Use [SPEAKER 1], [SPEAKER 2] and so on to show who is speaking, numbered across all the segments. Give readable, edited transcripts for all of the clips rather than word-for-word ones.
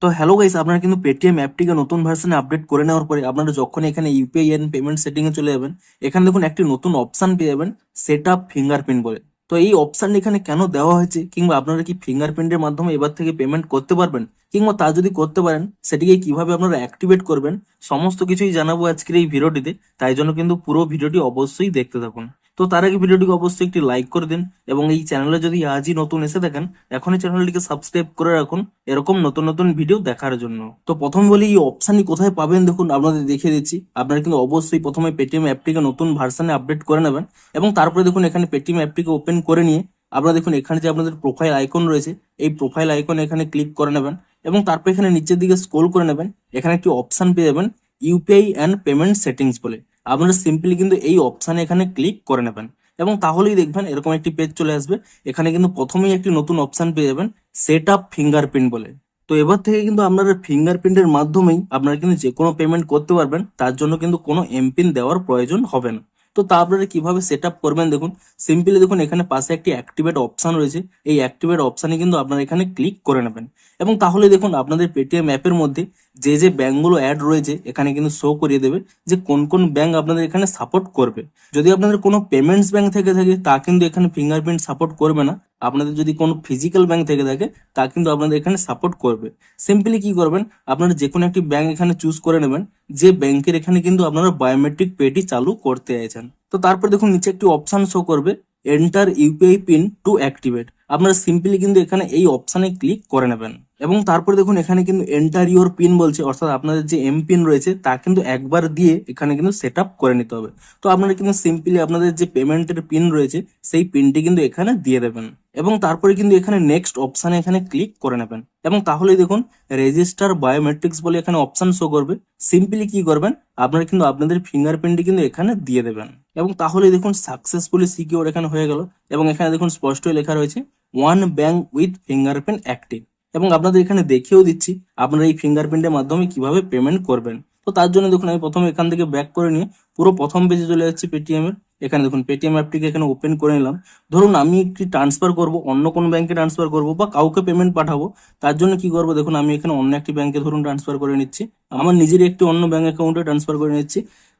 [SPEAKER 1] তো hello guys, আপনারা কিন্তু পেটিএম অ্যাপটিকে নতুন ভার্সনে আপডেট করে নেওয়ার পরে আপনারা যখন এখানে ইউপিআই এন্ড পেমেন্ট সেটিং এ চলে যাবেন, এখানে দেখুন একটি নতুন অপশন পেয়ে যাবেন, সেট আপ ফিঙ্গারপ্রিন্ট বলে। তো এই অপশনটা এখানে কেন দেওয়া হয়েছে, কিংবা আপনারা কি ফিঙ্গারপ্রিন্টের মাধ্যমে এবার থেকে পেমেন্ট করতে পারবেন, কিংবা তা যদি করতে পারেন সেটিকে কিভাবে আপনারা অ্যাক্টিভেট করবেন, সমস্ত কিছুই জানাবো আজকের এই ভিডিওটিতে। তাই জন্য কিন্তু পুরো ভিডিওটি অবশ্যই দেখতে থাকুন। তো তার আগে ভিডিওটিকে অবশ্যই একটি লাইক করে দিন, এবং এই চ্যানেলে যদি আজই নতুন এসে দেখেন এখনই চ্যানেলটিকে সাবস্ক্রাইব করে রাখুন এরকম নতুন নতুন ভিডিও দেখার জন্য। তো প্রথম বলি এই অপশনটি কোথায় পাবেন, দেখুন আপনাদের দেখিয়ে দিচ্ছি। আপনারা কিন্তু অবশ্যই প্রথমে পেটিএম অ্যাপটিকে নতুন ভার্সনে আপডেট করে নেবেন, এবং তারপরে দেখুন এখানে পেটিএম অ্যাপটিকে ওপেন করে নিয়ে আপনারা দেখুন এখানে যে আপনাদের প্রোফাইল আইকন রয়েছে, এই প্রোফাইল আইকন এখানে ক্লিক করে নেবেন, এবং তারপর এখানে নিচের দিকে স্ক্রল করে নেবেন। এখানে একটি অপশন পেয়ে যাবেন ইউপিআই অ্যান্ড পেমেন্ট সেটিংস বলে। আপনারা সিম্পলি কিন্তু এই অপশানে এখানে ক্লিক করে নেবেন, এবং তাহলেই দেখবেন এরকম একটি পেজ চলে আসবে। এখানে কিন্তু প্রথমেই একটি নতুন অপশন পেয়ে যাবেন সেট আপ ফিঙ্গারপ্রিন্ট বলে। তো এবার থেকে কিন্তু আপনারা ফিঙ্গারপ্রিন্টের মাধ্যমেই আপনারা কিন্তু যে কোনো পেমেন্ট করতে পারবেন, তার জন্য কিন্তু কোনো এমপিন দেওয়ার প্রয়োজন হবে না। তো তা আপনারা কিভাবে সেট আপ করবেন, দেখুন সিম্পলি দেখুন এখানে পাশে একটি অ্যাক্টিভেট অপশন রয়েছে, এই অ্যাক্টিভেট অপশানে কিন্তু আপনারা এখানে ক্লিক করে নেবেন, এবং তাহলে দেখুন আপনাদের পেটিএম অ্যাপের মধ্যে যে যে ব্যাংকগুলো অ্যাড রয়েছে এখানে কিন্তু শো করিয়ে দেবে যে কোন কোন ব্যাংক আপনাদের এখানে সাপোর্ট করবে। যদি আপনাদের কোনো পেমেন্টস ব্যাংক থেকে থাকে তা কিন্তু এখানে ফিঙ্গারপ্রিন্ট সাপোর্ট করবে না। আপনাদের যদি কোনো ফিজিক্যাল ব্যাংক থেকে থাকে তা কিন্তু আপনাদের এখানে সাপোর্ট করবে। সিম্পলি কি করবেন, আপনারা যে কোনো একটি ব্যাংক এখানে চুজ করে নেবেন, যে ব্যাংকের এখানে কিন্তু আপনারা বায়োমেট্রিক পেটি চালু করতে চাইছেন। তো তারপর দেখুন নিচে একটি অপশন শো করবে enter UPI pin two activate. আপনারা সিম্পলি কিন্তু এখানে এই অপশনে ক্লিক করে নেবেন, এবং তারপরে দেখুন এখানে কিন্তু এন্টার ইউর পিন বলছে, অর্থাৎ আপনাদের যে এম পিন রয়েছে তা কিন্তু একবার দিয়ে এখানে কিন্তু সেট আপ করে নিতে হবে। তো আপনারা কিন্তু সিম্পলি আপনাদের যে পেমেন্টের পিন রয়েছে সেই পিনটি কিন্তু এখানে দিয়ে দেবেন, এবং তারপরে কিন্তু এখানে নেক্সট অপশানে এখানে ক্লিক করে নেবেন, এবং তাহলেই দেখুন রেজিস্টার বায়োমেট্রিক্স বলে এখানে অপশন শো করবে। সিম্পলি কি করবেন, আপনারা কিন্তু আপনাদের ফিঙ্গারপ্রিন্টটি কিন্তু এখানে দিয়ে দেবেন, এবং তাহলে দেখুন সাকসেসফুলি সিকিউর এখানে হয়ে গেল। এবং এখানে দেখুন স্পষ্টই লেখা রয়েছে one bank with fingerprint active, এবং আপনাদের এখানে দেখিয়েও দিচ্ছি আপনারা এই ফিঙ্গারপ্রিন্টের মাধ্যমে কিভাবে পেমেন্ট করবেন। তো তার জন্য দেখুন আমি প্রথমে এখান থেকে ব্যাক করে নিয়ে পুরো প্রথম পেজে চলে যাচ্ছি পেটিএম এর। এখানে দেখুন পেটিএম অ্যাপটিকে এখানে ওপেন করে নিলাম। ধরুন আমি একটি ট্রান্সফার করব, অন্য কোনো ব্যাংকে ট্রান্সফার করব, বা কাউকে পেমেন্ট পাঠাবো। তার জন্য কি করবো, দেখুন আমি এখানে অন্য একটি ব্যাংকে ধরুন ট্রান্সফার করে নিচ্ছি, আমার নিজের একটি অন্য ব্যাংক অ্যাকাউন্টে ট্রান্সফার করে নিচ্ছি।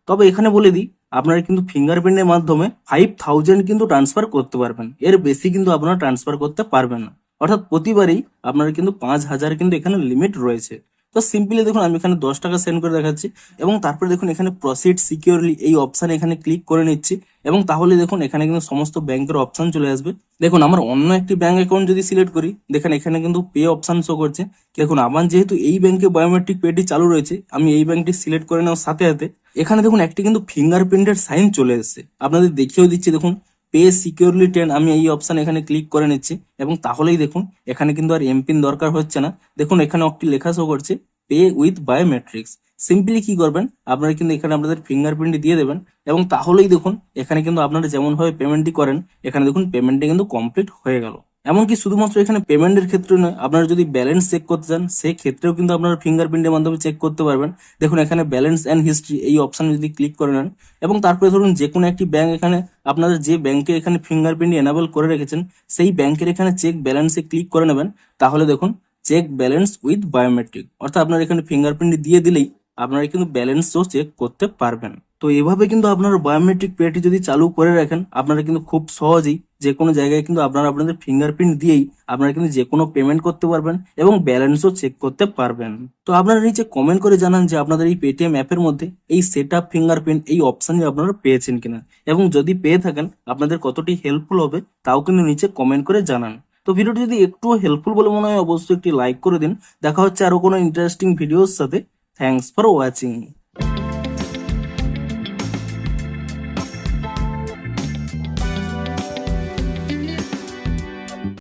[SPEAKER 1] তবে এখানে বলে দিই, আপনারা কিন্তু ফিঙ্গারপ্রিন্টের মাধ্যমে 5000 কিন্তু ট্রান্সফার করতে পারবেন, এর বেশি কিন্তু আপনারা ট্রান্সফার করতে পারবেন না। অর্থাৎ প্রতিবারই আপনার কিন্তু 5000 কিন্তু এখানে লিমিট রয়েছে। তো সিম্পলি দেখুন আমি এখানে 10 টাকা সেন্ড করে দেখাচ্ছি, এবং তারপরে দেখুন এখানে প্রসিড সিকিউরলি এই অপশানে এখানে ক্লিক করে নিচ্ছি, এবং তাহলে দেখুন এখানে কিন্তু সমস্ত ব্যাংকের অপশন চলে আসবে। দেখুন আমার অন্য একটি ব্যাংক অ্যাকাউন্ট যদি সিলেক্ট করি, দেখেন এখানে কিন্তু পে অপশন শো করছে। দেখুন আমার যেহেতু এই ব্যাংকে বায়োমেট্রিক পেটি চালু রয়েছে, আমি এই ব্যাংকটি সিলেক্ট করে নেওয়ার সাথে সাথে এখানে দেখুন একটি কিন্তু ফিঙ্গারপ্রিন্টের সাইন চলে এসেছে। আপনাদের দেখিয়েও দিচ্ছি, দেখুন পে সিকিউরলি 10, আমি এই অপশন এখানে ক্লিক করে নিচ্ছি, এবং তাহলেই দেখুন এখানে কিন্তু আর এমপিন দরকার হচ্ছে না। দেখুন এখানে একটি লেখা শো করছে পে উইথ বায়োমেট্রিক্স। সিম্পলি কি করবেন, আপনারা কিন্তু এখানে আপনাদের ফিঙ্গারপ্রিন্ট দিয়ে দেবেন, এবং তাহলেই দেখুন এখানে কিন্তু আপনারা যেমন ভাবে পেমেন্টটি করেন, এখানে দেখুন পেমেন্টটি কিন্তু কমপ্লিট হয়ে গেল। এমনকি শুধুমাত্র এখানে পেমেন্টের ক্ষেত্রে নয়, আপনারা যদি ব্যালেন্স চেক করতে চান সেই ক্ষেত্রেও কিন্তু আপনারা ফিঙ্গারপ্রিন্টের মাধ্যমে চেক করতে পারবেন। দেখুন এখানে ব্যালেন্স অ্যান্ড হিস্ট্রি এই অপশন যদি ক্লিক করে নেন, এবং তারপরে ধরুন যে কোনো একটি ব্যাংক, এখানে আপনাদের যে ব্যাংকে এখানে ফিঙ্গারপ্রিন্ট এনাবেল করে রেখেছেন সেই ব্যাংকের এখানে চেক ব্যালেন্সে ক্লিক করে নেবেন। তাহলে দেখুন চেক ব্যালেন্স উইথ বায়োমেট্রিক, অর্থাৎ আপনার এখানে ফিঙ্গারপ্রিন্ট দিয়ে দিলেই আপনারা কিন্তু ব্যালেন্সও চেক করতে পারবেন। তো এভাবে কিন্তু আপনারা বায়োমেট্রিক পেটি যদি চালু করে রাখেন, আপনারা কিন্তু খুব সহজেই যে কোনো জায়গায় কিন্তু আপনারা আপনাদের ফিঙ্গারপ্রিন্ট দিয়েই আপনারা কিন্তু যে কোনো পেমেন্ট করতে পারবেন, এবং ব্যালেন্সও চেক করতে পারবেন। তো আপনারা নিচে কমেন্ট করে জানান যে আপনাদের এই পেটিএম অ্যাপের মধ্যে এই সেট আপ ফিঙ্গারপ্রিন্ট এই অপশনই আপনারা পেয়েছেন কিনা, এবং যদি পেয়ে থাকেন আপনাদের কতটি হেল্পফুল হবে তাও কিন্তু নিচে কমেন্ট করে জানান। তো ভিডিওটি যদি একটুও হেল্পফুল বলে মনে হয় অবশ্যই একটি লাইক করে দিন। দেখা হচ্ছে আরো কোনো ইন্টারেস্টিং ভিডিওর সাথে। Thanks for watching.